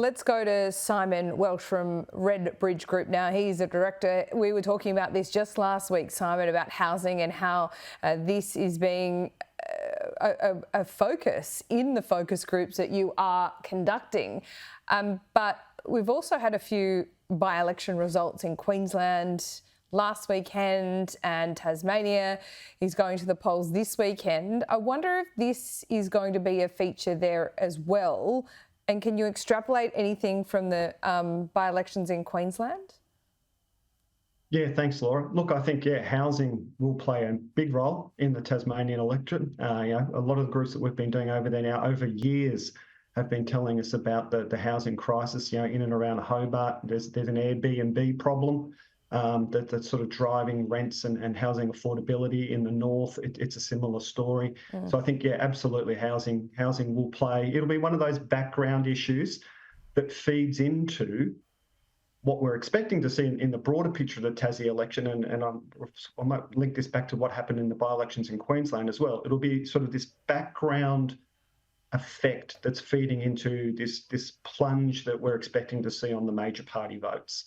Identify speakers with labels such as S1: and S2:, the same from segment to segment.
S1: let's go to Simon Welsh from Redbridge Group now. He's a director. We were talking about this just last week, Simon, about housing and how this is being a focus in the focus groups that you are conducting. But we've also had a few by-election results in Queensland last weekend, and Tasmania is going to the polls this weekend. I wonder if this is going to be a feature there as well. And can you extrapolate anything from the by-elections in Queensland?
S2: Yeah, thanks, Laura. Look, I think, housing will play a big role in the Tasmanian electorate. A lot of the groups that we've been doing over there now over years have been telling us about the housing crisis, in and around Hobart. There's an Airbnb problem that's sort of driving rents and housing affordability in the north. It's a similar story. So I think, absolutely, housing will play. It'll be one of those background issues that feeds into what we're expecting to see in the broader picture of the Tassie election, and I might link this back to what happened in the by-elections in Queensland as well. It'll be sort of this background effect that's feeding into this plunge that we're expecting to see on the major party votes.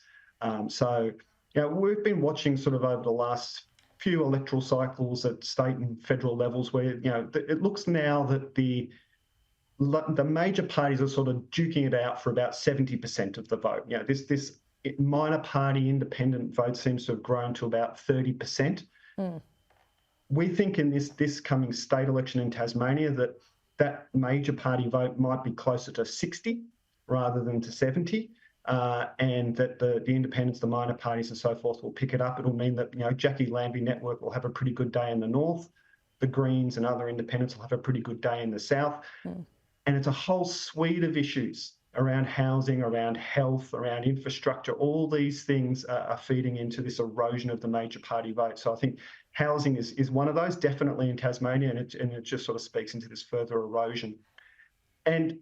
S2: We've been watching sort of over the last few electoral cycles at state and federal levels where, it looks now that the major parties are sort of duking it out for about 70% of the vote. This minor party independent vote seems to have grown to about 30%. We think in this coming state election in Tasmania that major party vote might be closer to 60 rather than to 70. And that the independents, the minor parties and so forth will pick it up. It'll mean that, Jackie Lambie Network will have a pretty good day in the north. The Greens and other independents will have a pretty good day in the south. And it's a whole suite of issues around housing, around health, around infrastructure. All these things are feeding into this erosion of the major party vote. So I think housing is one of those, definitely in Tasmania, and it just sort of speaks into this further erosion. And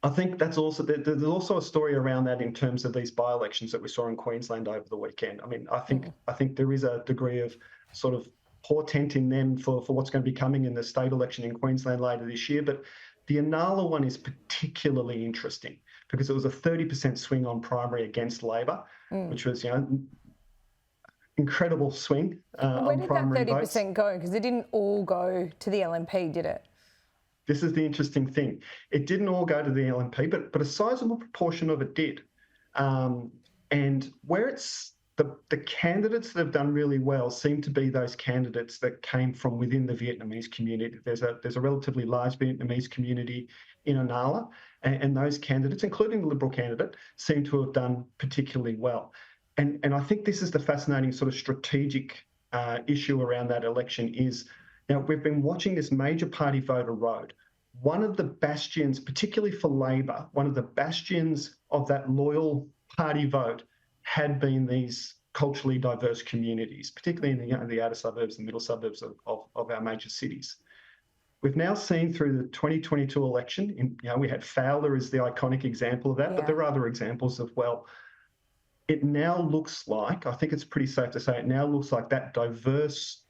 S2: I think there's also a story around that in terms of these by-elections that we saw in Queensland over the weekend. I mean, I think there is a degree of sort of portent in them for what's going to be coming in the state election in Queensland later this year. But the Anala one is particularly interesting because it was a 30% swing on primary against Labor, which was, incredible swing on primary votes.
S1: Where did that 30% go? Because it didn't all go to the LNP, did it?
S2: This is the interesting thing. It didn't all go to the LNP, but a sizable proportion of it did. And where it's the candidates that have done really well seem to be those candidates that came from within the Vietnamese community. There's a relatively large Vietnamese community in Anala, and those candidates, including the Liberal candidate, seem to have done particularly well. And I think this is the fascinating sort of strategic issue around that election is, we've been watching this major party vote erode. One of the bastions, particularly for Labor, one of the bastions of that loyal party vote had been these culturally diverse communities, particularly in the outer suburbs and middle suburbs of our major cities. We've now seen through the 2022 election, we had Fowler as the iconic example of that, but there are other examples as well. It now looks like, I think it's pretty safe to say, it now looks like that diverse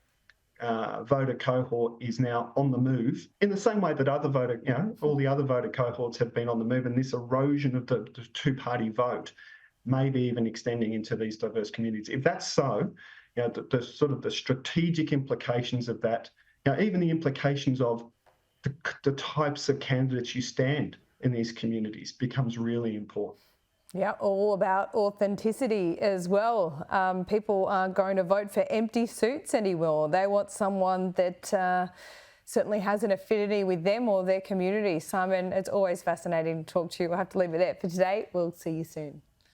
S2: voter cohort is now on the move in the same way that all the other voter cohorts have been on the move, and this erosion of the two-party vote may be even extending into these diverse communities. If that's so, the sort of the strategic implications of that, even the implications of the types of candidates you stand in these communities becomes really important.
S1: Yeah, all about authenticity as well. People aren't going to vote for empty suits anymore. They want someone that certainly has an affinity with them or their community. Simon, it's always fascinating to talk to you. We'll have to leave it there for today. We'll see you soon.